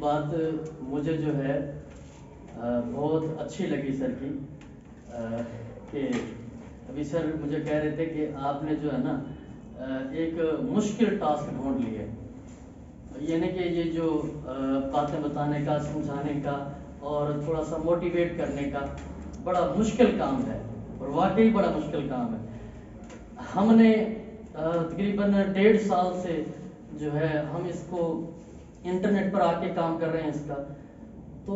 بات مجھے جو ہے بہت اچھی لگی سر کی کہ ابھی سر مجھے کہہ رہے تھے کہ آپ نے جو ہے نا ایک مشکل ٹاسک ڈھونڈ لی ہے، یعنی کہ یہ جو باتیں بتانے کا، سمجھانے کا اور تھوڑا سا موٹیویٹ کرنے کا بڑا مشکل کام ہے، اور واقعی بڑا مشکل کام ہے۔ ہم نے تقریباً 1.5 سال سے جو ہے ہم اس کو انٹرنیٹ پر آ کے کام کر رہے ہیں اس کا، تو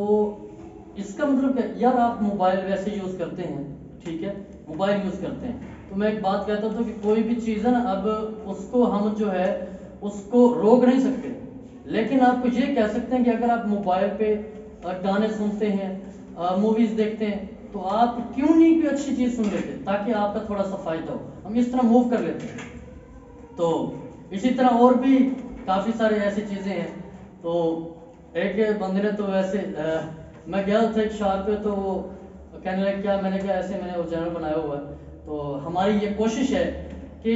اس کا مطلب کہ یار آپ موبائل ویسے یوز کرتے ہیں، ٹھیک ہے، موبائل یوز کرتے ہیں، تو میں ایک بات کہتا ہوں کہ کوئی بھی چیز ہے نا، اب اس کو ہم جو ہے اس کو روک نہیں سکتے، لیکن آپ کو یہ کہہ سکتے ہیں کہ اگر آپ موبائل پہ گانے سنتے ہیں، موویز دیکھتے ہیں، تو آپ کیوں نہیں کوئی اچھی چیز سن لیتے تاکہ آپ کا تھوڑا سا فائدہ ہو، ہم اس طرح موو کر لیتے ہیں۔ تو اسی طرح اور بھی کافی سارے ایسی چیزیں ہیں۔ تو ایک بندے نے تو ویسے میں گیا تھا ایک شاپ پہ، تو وہ کہنے لگا کیا، میں نے کہا ایسے میں نے وہ چینل بنایا ہوا ہے۔ تو ہماری یہ کوشش ہے کہ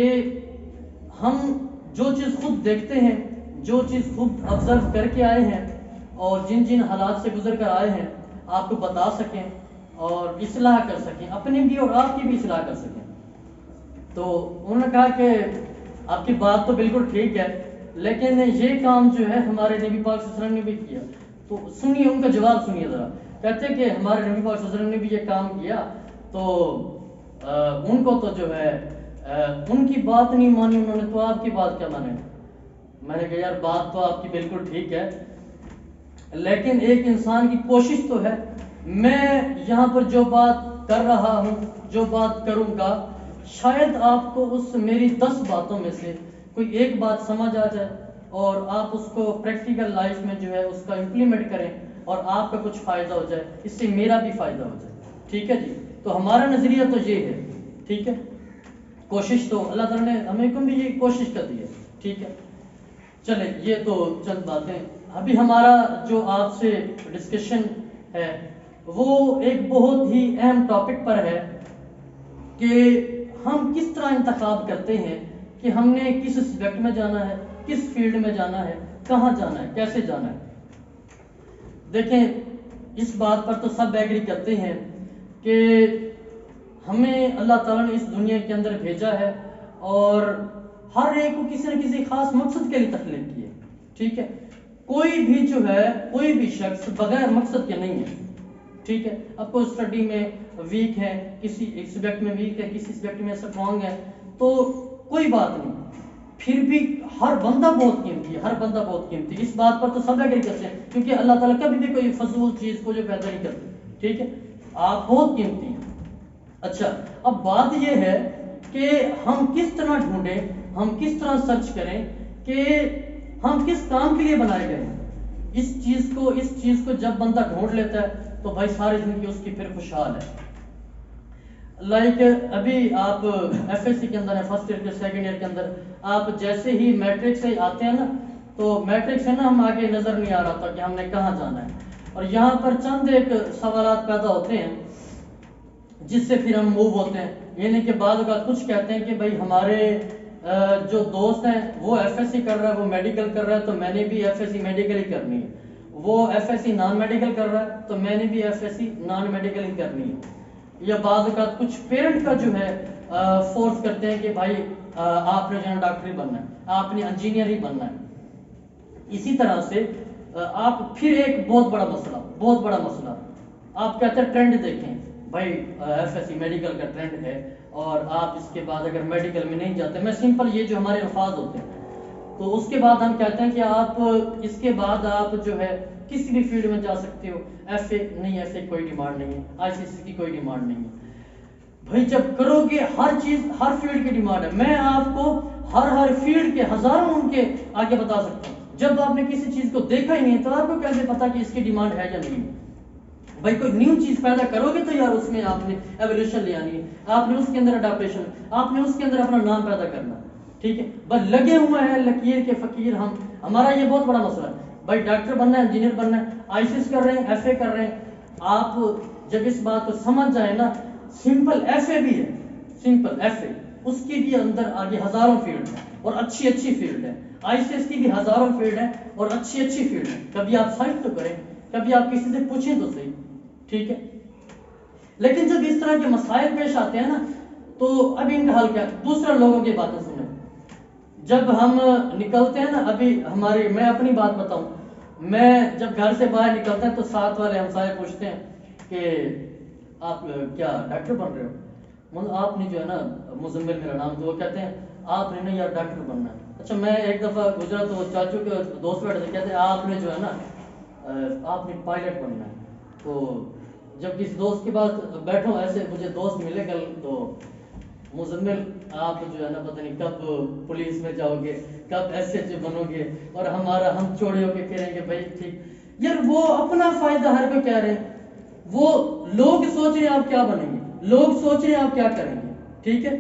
ہم جو چیز خود دیکھتے ہیں، جو چیز خود آبزرو کر کے آئے ہیں اور جن جن حالات سے گزر کر آئے ہیں، آپ کو بتا سکیں اور اصلاح کر سکیں، اپنی بھی اور آپ کی بھی اصلاح کر سکیں۔ تو انہوں نے کہا کہ آپ کی بات تو بالکل ٹھیک ہے، لیکن یہ کام جو ہے ہمارے نبی پاک صلی اللہ علیہ وسلم نے بھی کیا۔ تو سنیے ان کا جواب، سنیے ذرا۔ کہتے کہ ہمارے نبی پاک صلی اللہ علیہ وسلم نے بھی یہ کام کیا، تو ان کو تو جو ہے ان کی بات نہیں مانی انہوں نے، تو آپ کی بات کیا مانے؟ میں نے کہا یار بات تو آپ کی بالکل ٹھیک ہے، لیکن ایک انسان کی کوشش تو ہے۔ میں یہاں پر جو بات کر رہا ہوں، جو بات کروں گا، شاید آپ کو اس میری 10 باتوں میں سے کوئی ایک بات سمجھ آ جائے اور آپ اس کو پریکٹیکل لائف میں جو ہے اس کا امپلیمنٹ کریں اور آپ کا کچھ فائدہ ہو جائے، اس سے میرا بھی فائدہ ہو جائے، ٹھیک ہے جی۔ تو ہمارا نظریہ تو یہ ہے، ٹھیک ہے، کوشش تو اللہ تعالیٰ نے ہمیں کو بھی یہ کوشش کر دی ہے، ٹھیک ہے۔ چلے یہ تو چند باتیں۔ ابھی ہمارا جو آپ سے ڈسکشن ہے وہ ایک بہت ہی اہم ٹاپک پر ہے کہ ہم کس طرح انتخاب کرتے ہیں کہ ہم نے کس سبجیکٹ میں جانا ہے، کس فیلڈ میں جانا ہے، کہاں جانا ہے، کیسے جانا ہے۔ دیکھیں اس بات پر تو سب ایگری کرتے ہیں کہ ہمیں اللہ تعالیٰ نے اس دنیا کے اندر بھیجا ہے اور ہر ایک کو کسی نہ کسی خاص مقصد کے لیے تخلیق کی ہے، ٹھیک ہے۔ کوئی بھی جو ہے، کوئی بھی شخص بغیر مقصد کے نہیں ہے، ٹھیک ہے۔ اب کوئی اسٹڈی میں ویک ہے، کسی ایک سبجیکٹ میں ویک ہے، کسی سبجیکٹ میں اسٹرانگ ہے، تو کوئی بات نہیں، پھر بھی ہر بندہ بہت قیمتی ہے، ہر بندہ بہت قیمتی ہے، اس بات پر تو سب ایگری کرتے ہیں، کیونکہ اللہ تعالیٰ کبھی بھی کوئی فضول چیز کو جو پیدا نہیں کرتے، ٹھیک ہے۔ آپ بہت قیمتی ہیں۔ اچھا، اب بات یہ ہے کہ ہم کس طرح ڈھونڈیں، ہم کس طرح سرچ کریں کہ ہم کس کام کے لیے بنائے گئے ہیں۔ اس چیز کو جب بندہ ڈھونڈ لیتا ہے تو بھائی ساری زندگی اس کی پھر خوشحال ہے۔ لائک ابھی آپ ایف ایس سی کے اندر ہیں، فرسٹ ایئر کے سیکنڈ ایئر کے اندر، آپ جیسے ہی میٹرک سے آتے ہیں نا، تو میٹرک سے نا ہم آگے نظر نہیں آ رہا تھا کہ ہم نے کہاں جانا ہے، اور یہاں پر چند ایک سوالات پیدا ہوتے ہیں جس سے پھر ہم موو ہوتے ہیں۔ یعنی کہ بعض اوقات کچھ کہتے ہیں کہ بھائی ہمارے جو دوست ہیں وہ ایف ایس سی کر رہا ہے، وہ میڈیکل کر رہا ہے، تو میں نے بھی ایف ایس سی میڈیکل ہی کرنی ہے۔ وہ F S C non medical کر رہا ہے تو میں نے بھی F S C non medical ہی کرنی ہے۔ یا بعض اوقات کچھ پیرنٹ کا جو ہے فورس کرتے ہیں کہ بھائی آپ نے جو ہے ڈاکٹر ہی بننا ہے، آپ نے انجینئر ہی بننا ہے۔ اسی طرح سے آپ پھر ایک بہت بڑا مسئلہ آپ کہتے ہیں ٹرینڈ دیکھیں، بھائی ایف ایس سی میڈیکل کا ٹرینڈ ہے اور آپ اس کے بعد اگر میڈیکل میں نہیں جاتے، میں سمپل یہ جو ہمارے الفاظ ہوتے ہیں، تو اس کے بعد ہم کہتے ہیں کہ آپ اس کے بعد آپ جو ہے کسی بھی فیلڈ میں جا سکتے ہو، ایف اے نہیں، ایف اے کوئی ڈیمانڈ نہیں ہے، آئی سی سی کی کوئی ڈیمانڈ نہیں ہے۔ بھائی جب کرو گے ہر چیز، ہر فیلڈ کی ڈیمانڈ ہے، میں آپ کو ہر فیلڈ کے ہزاروں ان کے آگے بتا سکتا ہوں۔ جب آپ نے کسی چیز کو دیکھا ہی نہیں تو آپ کو کیسے پتا کہ اس کی ڈیمانڈ ہے یا نہیں ہے؟ بھائی کوئی نیو چیز پیدا کرو گے تو یار اس میں آپ نے ایولیوشن لے آنی ہے، آپ نے اس کے اندر اڈاپٹیشن، آپ نے اس کے اندر اپنا نام پیدا کرنا، ٹھیک ہے۔ بس لگے ہوئے ہیں لکیر کے فقیر ہمارا یہ بہت بڑا مسئلہ ہے۔ بھائی ڈاکٹر بننا ہے، انجینئر بننا ہے، آئی سی ایس کر رہے ہیں، ایف اے کر رہے ہیں، آپ جب اس بات کو سمجھ جائیں نا، سمپل ایف اے بھی ہے، سمپل ایف اے، اس کی بھی اندر آگے ہزاروں فیلڈ ہیں اور اچھی فیلڈ ہے۔ ICS کی بھی ہزاروں فیلڈ ہیں اور اچھی فیلڈ ہیں. کبھی آپ سائٹ تو کریں, کبھی آپ کسی سے پوچھیں تو صحیح, ٹھیک ہے. لیکن جب اس طرح کے مسائل پیش آتے ہیں نا, تو اب ان کا حل کیا؟ دوسرے لوگوں کی باتیں سنیں. جب ہم نکلتے ہیں نا, ابھی میں اپنی بات بتاؤں, میں جب گھر سے باہر نکلتے ہیں تو ساتھ والے ہمسائے پوچھتے ہیں کہ آپ کیا ڈاکٹر بن رہے ہو؟ آپ نے جو ہے نا, مزمل میرا نام, تو وہ کہتے ہیں آپ نے نہیں یار ڈاکٹر بننا ہے. اچھا, میں ایک دفعہ گزرا تو چاچو کے دوست بیٹھے تھے, کہتے ہیں آپ نے جو ہے نا, آپ نے پائلٹ بننا ہے. تو جب کسی دوست کے پاس بیٹھا ہوں, ایسے مجھے دوست ملے کل, تو مزمل آپ جو ہے نا پتہ نہیں کب پولیس میں جاؤ گے, کب SHO بنو گے, اور ہم چوڑے ہو کے کہیں گے بھائی ٹھیک. یار وہ اپنا فائدہ ہر کوئی کہہ رہے ہیں, وہ لوگ سوچ رہے ہیں آپ کیا بنیں گے, لوگ سوچ رہے ہیں آپ کیا کریں گے, ٹھیک ہے.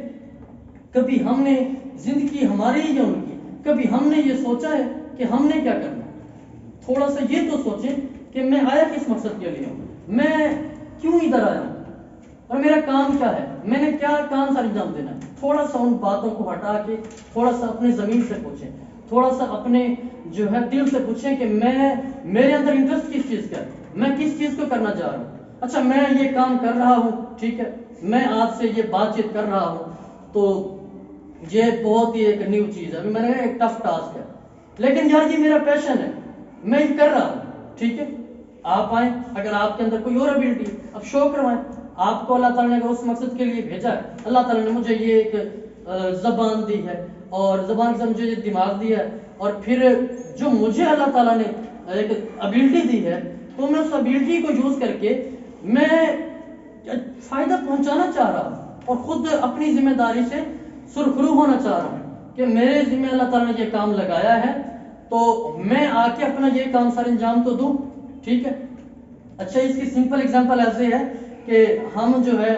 کبھی ہم نے زندگی ہماری یا ان کی, کبھی ہم نے یہ سوچا ہے کہ ہم نے کیا کرنا. تھوڑا سا یہ تو سوچیں کہ میں آیا کس مقصد کے لیے ہوں, میں کیوں ادھر آیا ہوں, اور میرا کام کیا ہے, میں نے کیا کام سر انجام دینا ہے. تھوڑا سا ان باتوں کو ہٹا کے تھوڑا سا اپنے ضمیر سے پوچھیں, تھوڑا سا اپنے جو ہے دل سے پوچھیں کہ میرے اندر انٹرسٹ کس چیز کا ہے, میں کس چیز کو کرنا چاہ رہا ہوں. اچھا, میں یہ کام کر رہا ہوں, ٹھیک ہے, میں آپ سے یہ بات چیت کر رہا ہوں, تو یہ بہت ہی ایک نیو چیز ہے, ابھی میں نے کہا ایک ٹف ٹاسک ہے, لیکن یار یہ میرا پیشن ہے, میں یہ کر رہا ہوں, ٹھیک ہے. آپ آئیں, اگر آپ کے اندر کوئی اور ابیلٹی ہے, اب شو کروائیں. آپ کو اللہ تعالیٰ نے اس مقصد کے لیے بھیجا ہے. اللہ تعالیٰ نے مجھے یہ ایک زبان دی ہے, اور زبان کے ساتھ مجھے یہ دماغ دیا ہے, اور پھر جو مجھے اللہ تعالیٰ نے ایک ابیلٹی دی ہے, تو میں اس ابیلٹی کو یوز کر کے میں فائدہ پہنچانا چاہ رہا ہوں, اور خود اپنی ذمہ داری سے سرخرو ہونا چاہ رہا ہوں کہ میرے ذمہ اللہ تعالیٰ نے یہ کام لگایا ہے, تو میں آ کے اپنا یہ کام سر انجام تو دوں, ٹھیک ہے. اچھا, اس کی سمپل اگزامپل ایسے ہے کہ ہم جو ہے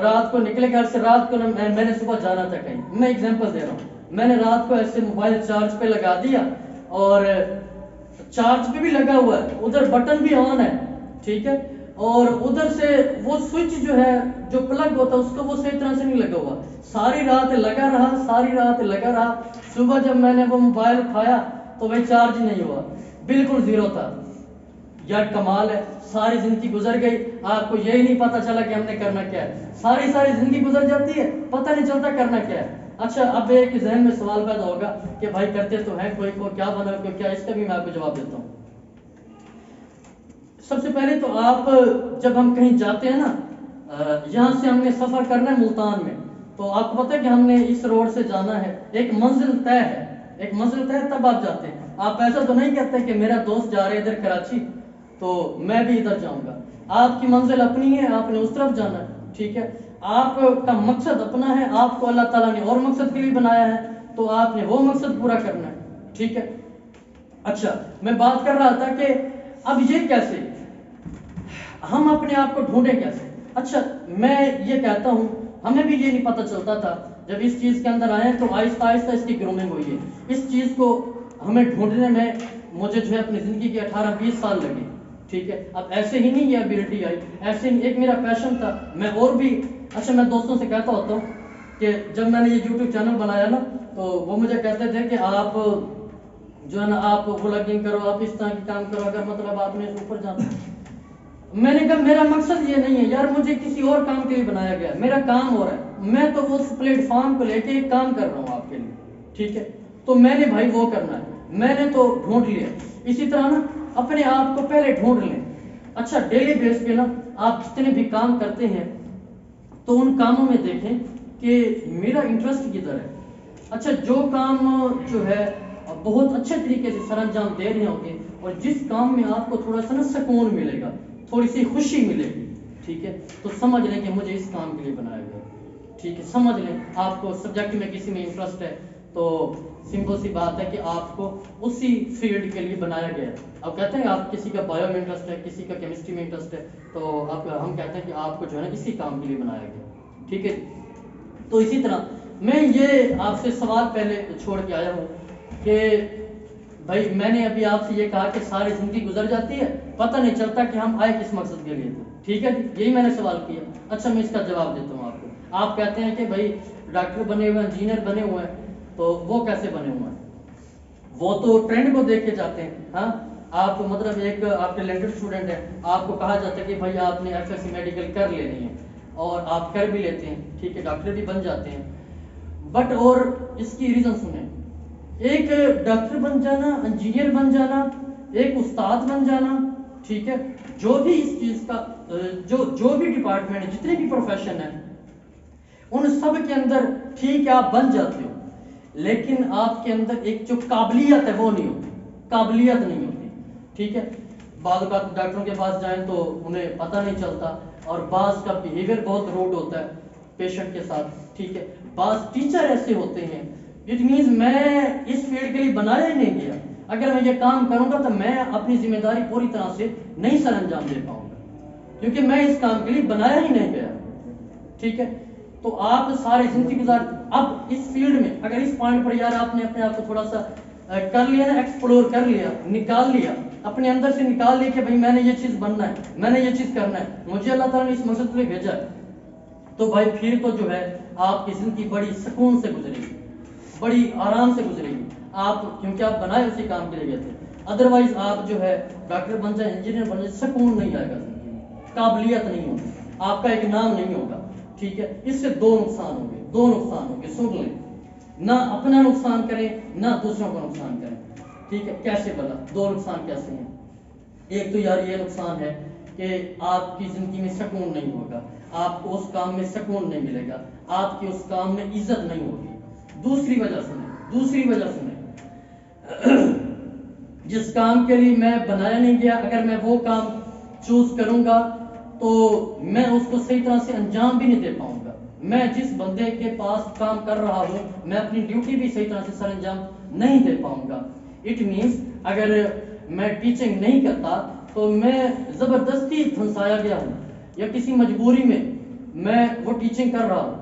رات کو نکلے گھر سے, رات کو میں نے صبح جانا تھا کہیں, میں اگزامپل دے رہا ہوں, میں نے رات کو ایسے موبائل چارج پہ لگا دیا, اور چارج پہ بھی لگا ہوا ہے, ادھر بٹن بھی آن ہے, ٹھیک ہے, اور ادھر سے وہ سوئچ جو ہے, جو پلگ ہوتا ہے اس کو وہ صحیح طرح سے نہیں لگا ہوا. ساری رات لگا رہا, صبح جب میں نے وہ موبائل اٹھایا تو وہ چارج نہیں ہوا, بالکل زیرو تھا. یار کمال ہے, ساری زندگی گزر گئی, آپ کو یہی نہیں پتا چلا کہ ہم نے کرنا کیا ہے. ساری زندگی گزر جاتی ہے, پتہ نہیں چلتا کرنا کیا ہے. اچھا, اب ایک ذہن میں سوال پیدا ہوگا کہ بھائی کرتے تو ہیں, کوئی کو کیا بنا, کوئی کیا, اس کا بھی میں آپ کو جواب دیتا ہوں. سب سے پہلے تو آپ جب ہم کہیں جاتے ہیں نا, یہاں سے ہم نے سفر کرنا ہے ملتان میں, تو آپ کو پتہ ہے کہ ہم نے اس روڈ سے جانا ہے, ایک منزل طے ہے, تب آپ جاتے ہیں. آپ ایسا تو نہیں کہتے کہ میرا دوست جا رہا ہے ادھر کراچی, تو میں بھی ادھر جاؤں گا. آپ کی منزل اپنی ہے, آپ نے اس طرف جانا ہے, ٹھیک ہے. آپ کا مقصد اپنا ہے, آپ کو اللہ تعالیٰ نے اور مقصد کے لیے بنایا ہے, تو آپ نے وہ مقصد پورا کرنا ہے, ٹھیک ہے. اچھا, میں بات کر رہا تھا کہ اب یہ کیسے ہم اپنے آپ کو ڈھونڈیں کیسے. اچھا, میں یہ کہتا ہوں, ہمیں بھی یہ نہیں پتہ چلتا تھا, جب اس چیز کے اندر آئے تو آہستہ آہستہ اس کی گرومنگ ہوئی ہے. اس چیز کو ہمیں ڈھونڈنے میں مجھے جو ہے اپنی زندگی کے 18-20 سال لگے, ٹھیک ہے. اب ایسے ہی نہیں یہ ابیلٹی آئی, ایسے ہی ایک میرا پیشن تھا, میں اور بھی اچھا, میں دوستوں سے کہتا ہوتا ہوں کہ جب میں نے یہ YouTube چینل بنایا نا, تو وہ مجھے کہتے تھے کہ آپ جو ہے نا, آپ بلاگنگ کرو, آپ اس طرح کی کام کرو, اگر مطلب آپ نے اوپر جانا. میں نے کہا میرا مقصد یہ نہیں ہے یار, مجھے کسی اور کام کے لیے بنایا گیا, میرا کام ہو رہا ہے, میں تو اس پلیٹ فارم کو لے کے ایک کام کر رہا ہوں آپ کے لیے, ٹھیک ہے. تو میں نے بھائی وہ کرنا ہے, میں نے تو ڈھونڈ لیا. اسی طرح نا اپنے آپ کو پہلے ڈھونڈ لیں. اچھا, ڈیلی بیس پہ نا آپ جتنے بھی کام کرتے ہیں, تو ان کاموں میں دیکھیں کہ میرا انٹرسٹ کدھر ہے. اچھا, جو کام جو ہے بہت اچھے طریقے سے سر انجام دے رہے ہوں گے, اور جس کام میں آپ کو تھوڑا سا نا سکون ملے گا, تھوڑی سی خوشی ملے گی, ٹھیک ہے, تو سمجھ لیں کہ مجھے اس کام کے لیے بنایا گیا, ٹھیک ہے. سمجھ لیں آپ کو سبجیکٹ میں کسی میں انٹرسٹ ہے, تو سمپل سی بات ہے کہ آپ کو اسی فیلڈ کے لیے بنایا گیا ہے. اب کہتے ہیں آپ کسی کا بایو میں انٹرسٹ ہے, کسی کا کیمسٹری میں انٹرسٹ ہے, تو ہم کہتے ہیں کہ آپ کو جو ہے نا اسی کام کے لیے بنایا گیا, ٹھیک ہے. تو اسی طرح میں یہ آپ سے سوال پہلے چھوڑ کے آیا ہوں کہ بھائی میں نے ابھی آپ سے یہ کہا کہ ساری زندگی گزر جاتی ہے, پتہ نہیں چلتا کہ ہم آئے کس مقصد کے لیے تھے, ٹھیک ہے, یہی میں نے سوال کیا. اچھا, میں اس کا جواب دیتا ہوں آپ کو. آپ کہتے ہیں کہ بھائی ڈاکٹر بنے ہوئے ہیں, انجینئر بنے ہوئے ہیں, تو وہ کیسے بنے ہوئے ہیں. وہ تو ٹرینڈ کو دیکھ کے جاتے ہیں. ہاں آپ مطلب ایک آپ ٹیلنٹڈ اسٹوڈنٹ ہیں, آپ کو کہا جاتا ہے کہ بھائی آپ نے ایف ایس سی میڈیکل کر لینی ہے, اور آپ کر بھی لیتے ہیں, ٹھیک ہے, ڈاکٹر بھی بن جاتے ہیں. بٹ اور اس کی ریزن سنیں, ایک ڈاکٹر بن جانا, انجینئر بن جانا, ایک استاد بن جانا, ٹھیک ہے, جو بھی اس چیز کا جو بھی ڈپارٹمنٹ ہے, جتنے بھی پروفیشن ہیں, ان سب کے اندر ٹھیک ہے آپ بن جاتے ہو, لیکن آپ کے اندر ایک جو قابلیت ہے وہ نہیں ہوتی, قابلیت نہیں ہوتی, ٹھیک ہے. بعض اوقات ڈاکٹروں کے پاس جائیں تو انہیں پتہ نہیں چلتا, اور بعض کا بیہیویئر بہت روڈ ہوتا ہے پیشنٹ کے ساتھ, ٹھیک ہے. بعض ٹیچر ایسے ہوتے ہیں, اٹ مینس میں اس فیلڈ کے لیے بنایا ہی نہیں گیا, اگر میں یہ کام کروں گا تو میں اپنی ذمہ داری پوری طرح سے نہیں سر انجام دے پاؤں گا, کیونکہ میں اس کام کے لیے بنایا ہی نہیں گیا, ٹھیک ہے. تو آپ سارے زندگی گزار, اب اس فیلڈ میں اگر اس پوائنٹ پر یار آپ نے اپنے آپ کو تھوڑا سا کر لیا نا, ایکسپلور کر لیا, نکال لیا اپنے اندر سے, نکال لیا کہ بھائی میں نے یہ چیز بننا ہے, میں نے یہ چیز کرنا ہے, مجھے اللہ تعالیٰ نے اس مقصد کے لیے بھیجا ہے, تو بھائی پھر تو جو ہے آپ کی زندگی بڑی سکون سے گزرے گی, بڑی آرام سے گزرے گی آپ, کیونکہ آپ بنائے اسی کام کے لیے گئے تھے. ادروائز آپ جو ہے ڈاکٹر بن جائیں, انجینئر بن جائیں, سکون نہیں آئے گا زندگی میں, قابلیت نہیں ہوگی, آپ کا ایک نام نہیں ہوگا, ٹھیک ہے. اس سے دو نقصان ہوں گے, دو نقصان ہوں گے, سن لیں, نہ اپنا نقصان کریں نہ دوسروں کو نقصان کریں, ٹھیک ہے. کیسے بلا دو نقصان کیسے ہیں؟ ایک تو یار یہ نقصان ہے کہ آپ کی زندگی میں سکون نہیں ہوگا, آپ کو اس کام میں سکون نہیں ملے گا, آپ کی اس کام میں عزت نہیں ہوگی. دوسری وجہ سنیں, جس کام کے لیے میں بنایا نہیں گیا, اگر میں وہ کام چوز کروں گا تو میں اس کو صحیح طرح سے انجام بھی نہیں دے پاؤں گا. میں جس بندے کے پاس کام کر رہا ہوں, میں اپنی ڈیوٹی بھی صحیح طرح سے سر انجام نہیں دے پاؤں گا. اٹ مینس اگر میں ٹیچنگ نہیں کرتا تو میں زبردستی پھنسایا گیا ہوں, یا کسی مجبوری میں وہ ٹیچنگ کر رہا ہوں,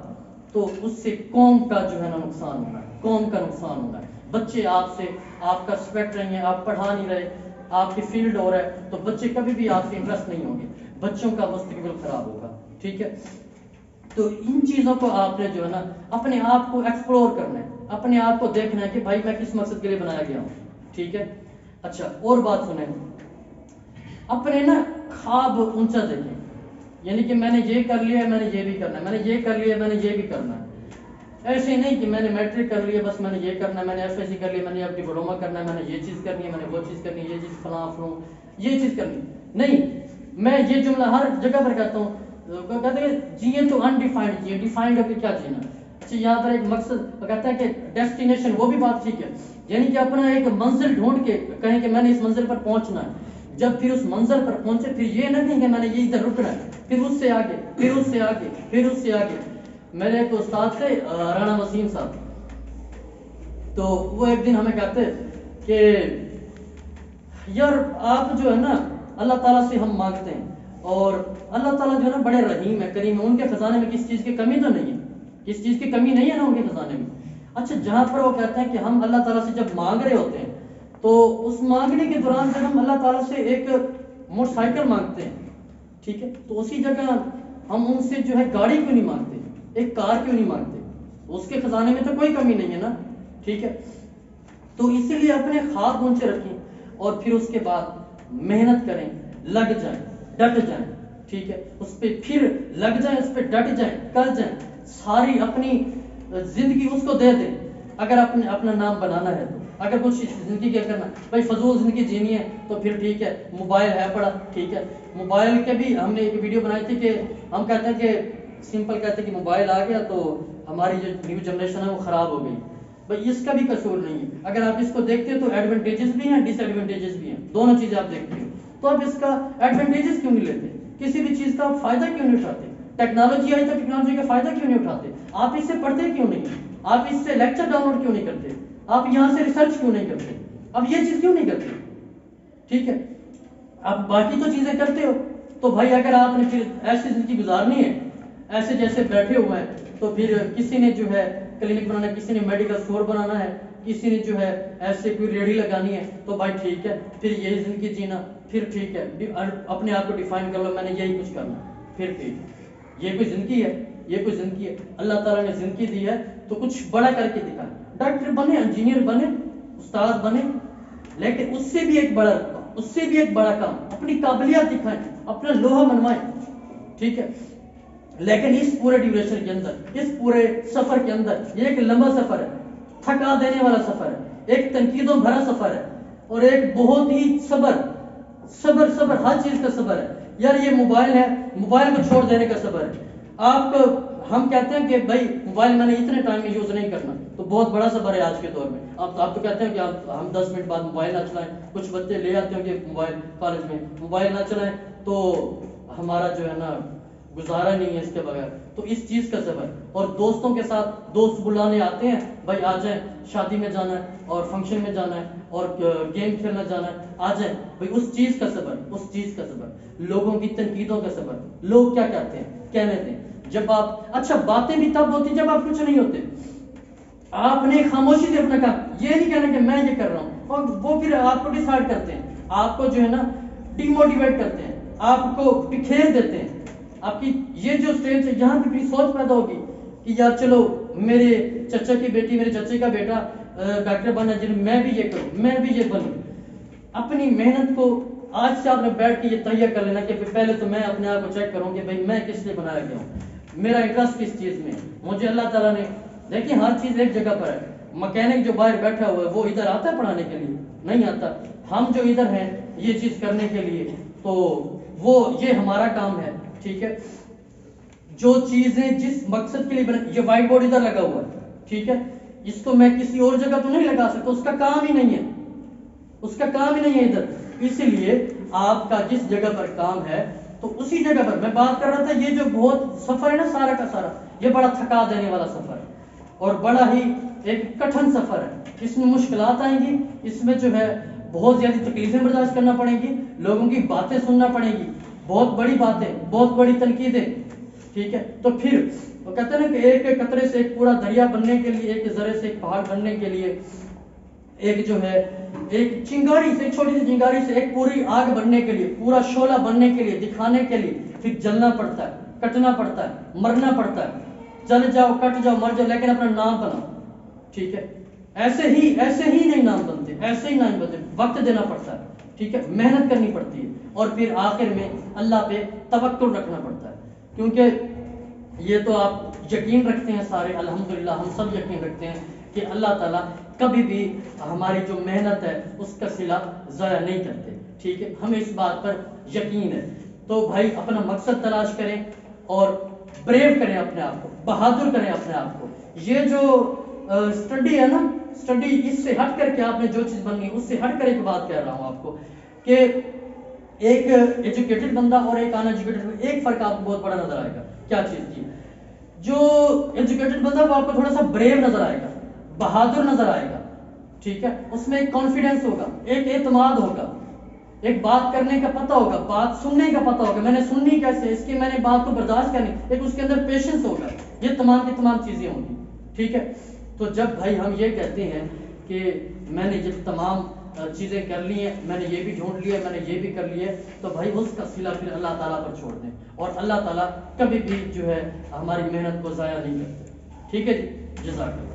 تو اس سے قوم کا جو ہے نا نقصان ہونا ہے, قوم کا نقصان ہونا ہے. بچے آپ سے, آپ کا رسپیکٹ نہیں ہے, آپ پڑھا نہیں رہے, آپ کی فیلڈ ہو رہا ہے, تو بچے کبھی بھی آپ سے انٹرسٹ نہیں ہوں گے, بچوں کا مستقبل خراب ہوگا, ٹھیک ہے. تو ان چیزوں کو آپ نے جو ہے نا اپنے آپ کو ایکسپلور کرنا ہے, اپنے آپ کو دیکھنا ہے کہ بھائی میں کس مقصد کے لیے بنایا گیا ہوں, ٹھیک ہے. اچھا اور بات سنیں, اپنے نا خواب اونچا دیکھیں, یعنی کہ میں نے یہ کر لیا ہے, میں نے یہ بھی کرنا ہے, میں نے یہ کر لیا ہے, میں نے یہ بھی کرنا ہے. ایسے نہیں کہ میں نے میٹرک کر لیا بس میں نے یہ کرنا ہے, میں نے ایف ایس سی کر لیا, میں نے اب ڈپلوما کرنا ہے, میں نے یہ چیز کرنی ہے, میں نے وہ چیز کرنی ہے, یہ چیز فلاں یہ چیز کرنی نہیں. میں یہ جملہ ہر جگہ پر کہتا ہوں, کہتے ہیں جیے تو انڈیفائنڈ جیے, ڈیفائنڈ ہو کے کیا جینا. اچھا یہاں پر ایک مقصد کہتا ہے کہ ڈیسٹینیشن, وہ بھی بات ٹھیک ہے, یعنی کہ اپنا ایک منزل ڈھونڈ کے کہیں کہ میں نے اس منزل پر پہنچنا ہے. جب پھر اس منزل پر پہنچے پھر یہ نہ کہیں کہ میں نے یہ ادھر رکنا ہے, پھر اس سے آگے, پھر اس سے آگے, پھر اس سے آگے. میرے ایک استاد تھے رانا وسیم صاحب, تو وہ ایک دن ہمیں کہتے کہ یار آپ جو ہے نا اللہ تعالیٰ سے ہم مانگتے ہیں, اور اللہ تعالیٰ جو ہے نا بڑے رحیم ہے, کریم ہے, ان کے خزانے میں کسی چیز کی کمی تو نہیں ہے, کسی چیز کی کمی نہیں ہے نا ان کے خزانے میں. اچھا جہاں پر وہ کہتے ہیں کہ ہم اللہ تعالیٰ سے جب مانگ رہے ہوتے ہیں تو اس مانگنے کے دوران جب ہم اللہ تعالیٰ سے ایک موٹر سائیکل مانگتے ہیں, ٹھیک ہے, تو اسی جگہ ہم ان سے جو ہے گاڑی کیوں نہیں مانگتے, ایک کار کیوں نہیں مانگتے, اس کے خزانے میں تو کوئی کمی نہیں ہے نا, ٹھیک ہے. تو اسی لیے اپنے خواب اونچے رکھیں, اور پھر اس کے بعد محنت کریں, لگ جائیں, ڈٹ جائیں, ٹھیک ہے, اس پہ پھر لگ جائیں, اس پہ ڈٹ جائیں, کر جائیں, ساری اپنی زندگی اس کو دے دیں. اگر اپنا نام بنانا ہے تو, اگر کچھ زندگی کیا کرنا, بھائی فضول زندگی جینی ہے تو پھر ٹھیک ہے, موبائل ہے پڑا, ٹھیک ہے, موبائل کے بھی ہم نے ایک ویڈیو بنائی تھی کہ ہم کہتے ہیں کہ سمپل کہتے ہیں کہ موبائل آ گیا تو ہماری جو نیو جنریشن ہے وہ خراب ہو گئی. بھائی اس کا بھی قصور نہیں ہے, اگر آپ اس کو دیکھتے ہو تو ایڈوانٹیجز بھی ہیں, ڈس ایڈوانٹیجز بھی ہیں, دونوں چیزیں آپ دیکھتے ہو, تو آپ اس کا ایڈوانٹیجز کیوں نہیں لیتے, کسی بھی چیز کا فائدہ کیوں نہیں اٹھاتے, ٹیکنالوجی آئی تو ٹیکنالوجی کا فائدہ کیوں نہیں اٹھاتے, آپ اس سے پڑھتے کیوں نہیں, آپ اس سے لیکچر ڈاؤن لوڈ کیوں نہیں کرتے, آپ یہاں سے ریسرچ کیوں نہیں کرتے, اب یہ چیز کیوں نہیں کرتے, ٹھیک ہے. آپ باقی تو چیزیں کرتے ہو, تو بھائی اگر آپ نے پھر ایسی زندگی گزارنی ہے ایسے جیسے بیٹھے ہوئے ہیں, تو پھر کسی نے جو ہے کلینک بنانا ہے, کسی نے میڈیکل اسٹور بنانا ہے, کسی نے جو ہے ایسے کوئی ریڑھی لگانی ہے, تو بھائی ٹھیک ہے, پھر یہی زندگی جینا, پھر ٹھیک ہے, اپنے آپ کو ڈیفائن کر لو میں نے یہی کچھ کرنا, پھر ٹھیک. یہ کوئی زندگی ہے, یہ کوئی زندگی ہے, اللہ تعالیٰ نے زندگی دی ہے تو کچھ بڑا کر کے دکھائے. ڈاکٹر بنے, انجینئر بنے, استاد بنے، لیکن اس سے بھی ایک بڑا کام اپنی قابلیت دکھائیں، اپنا لوہا منوائیں، ٹھیک ہے. لیکن اس پورے ڈیوریشن کے اندر، اس پورے سفر کے اندر، یہ ایک لمبا سفر ہے، تھکا دینے والا سفر ہے، ایک تنقیدوں بھرا سفر ہے، اور ایک بہت ہی صبر ہر چیز کا صبر ہے. یار یہ موبائل ہے، موبائل کو چھوڑ دینے کا صبر ہے. آپ کو ہم کہتے ہیں کہ بھائی موبائل میں نے اتنے ٹائم میں یوز نہیں کرنا، تو بہت بڑا صبر ہے آج کے دور میں. آپ تو کہتے ہیں کہ ہم 10 منٹ بعد موبائل نہ چلائیں. کچھ بچے لے آتے ہیں کہ موبائل کالج میں موبائل نہ چلائیں تو ہمارا جو ہے نا گزارا نہیں ہے اس کے بغیر. تو اس چیز کا صبر. اور دوستوں کے ساتھ دوست بلانے آتے ہیں، بھائی آ جائیں، شادی میں جانا ہے اور فنکشن میں جانا ہے اور گیم کھیلنا جانا ہے، آ جائیں بھائی. اس چیز کا صبر، لوگوں کی تنقیدوں کا صبر. لوگ کیا کہتے ہیں، کہنے دیں. جب آپ اچھا باتیں بھی تب ہوتی جب آپ کچھ نہیں ہوتے. آپ نے خاموشی سے اپنا کام، یہ نہیں کہنا کہ میں یہ کر رہا ہوں، اور وہ پھر آپ کو ڈیسائیڈ کرتے ہیں، آپ کو جو ہے نا ڈی موٹیویٹ کرتے ہیں، آپ کو بکھیر دیتے ہیں. آپ کی یہ جو اسٹیج ہے یہاں پہ بھی سوچ پیدا ہوگی کہ یار چلو میرے چچا کی بیٹی، میرے چچے کا بیٹا ڈاکٹر بنا، جن میں بھی یہ کروں، میں بھی یہ بنوں. اپنی محنت کو آج سے آپ نے بیٹھ کے یہ تہیہ کر لینا کہ پہلے تو میں اپنے آپ کو چیک کروں کہ بھائی میں کس لیے بنایا گیا ہوں، میرا انٹرسٹ کس چیز میں. مجھے اللہ تعالیٰ نے، دیکھیں ہر چیز ایک جگہ پر ہے. مکینک جو باہر بیٹھا ہوا ہے وہ ادھر آتا ہے پڑھانے کے لیے؟ نہیں آتا. ہم جو ادھر ہیں یہ چیز کرنے کے لیے، تو وہ یہ ہمارا کام ہے. ٹھیک ہے، جو چیزیں جس مقصد کے لیے بنا، یہ وائٹ بورڈ ادھر لگا ہوا ہے، ٹھیک ہے، اس کو میں کسی اور جگہ تو نہیں لگا سکتا، اس کا کام ہی نہیں ہے ادھر. اسی لیے آپ کا جس جگہ پر کام ہے تو اسی جگہ پر میں بات کر رہا تھا. یہ جو بہت سفر ہے نا سارا کا سارا، یہ بڑا تھکا دینے والا سفر ہے اور بڑا ہی ایک کٹھن سفر ہے. اس میں مشکلات آئیں گی، اس میں جو ہے بہت زیادہ تکلیفیں برداشت کرنا پڑیں گی، لوگوں کی باتیں سننا پڑیں گی، بہت بڑی باتیں، بہت بڑی تنقیدیں. ٹھیک ہے، تو پھر وہ کہتے ہیں نا کہ ایک قطرے سے ایک پورا دریا بننے کے لیے، ایک ذرے سے ایک پہاڑ بننے کے لیے، ایک جو ہے ایک چنگاری سے، ایک چھوٹی سی چنگاری سے ایک پوری آگ بننے کے لیے، پورا شعلہ بننے کے لیے، دکھانے کے لیے پھر جلنا پڑتا ہے، کٹنا پڑتا ہے، مرنا پڑتا ہے. جل جاؤ، کٹ جاؤ، مر جاؤ، لیکن اپنا نام بناؤ. ٹھیک ہے، ایسے ہی نہیں نام بنتے، ایسے ہی نام بنتے. وقت دینا پڑتا ہے، ٹھیک ہے، محنت کرنی پڑتی ہے، اور پھر آخر میں اللہ پہ توکل رکھنا پڑتا ہے. کیونکہ یہ تو آپ یقین رکھتے ہیں سارے، الحمدللہ ہم سب یقین رکھتے ہیں کہ اللہ تعالیٰ کبھی بھی ہماری جو محنت ہے اس کا صلہ ضائع نہیں کرتے. ٹھیک ہے، ہمیں اس بات پر یقین ہے. تو بھائی اپنا مقصد تلاش کریں اور بریو کریں اپنے آپ کو، بہادر کریں اپنے آپ کو. یہ جو اسٹڈی ہے نا، اسٹڈی اس سے ہٹ کر کے آپ نے جو چیز بننی اس سے ہٹ کر ایک بات کہہ رہا ہوں آپ کو کہ ایک ایجوکیٹڈ بندہ اور ایک ان ایجوکیٹڈ، ایک فرق آپ کو بہت بڑا نظر آئے گا. کیا چیز کی؟ جو ایجوکیٹڈ بندہ وہ آپ کو تھوڑا سا بریو نظر آئے گا، بہادر نظر آئے گا. ٹھیک ہے، اس میں ایک کانفیڈنس ہوگا، ایک اعتماد ہوگا، ایک بات کرنے کا پتہ ہوگا، بات سننے کا پتہ ہوگا، میں نے سننی کیسے، اس کی میں نے بات کو برداشت کرنی، ایک اس کے اندر پیشنس ہوگا. یہ تمام کی تمام چیزیں ہوں گی. ٹھیک ہے، تو جب بھائی ہم یہ کہتے ہیں کہ میں نے یہ تمام چیزیں کر لی ہیں، میں نے یہ بھی ڈھونڈ لیا، میں نے یہ بھی کر لیا، تو بھائی اس کا صلہ پھر اللہ تعالیٰ پر چھوڑ دیں، اور اللہ تعالیٰ کبھی بھی جو ہے ہماری محنت کو ضائع نہیں کرتے. ٹھیک ہے جی، جزاک اللہ.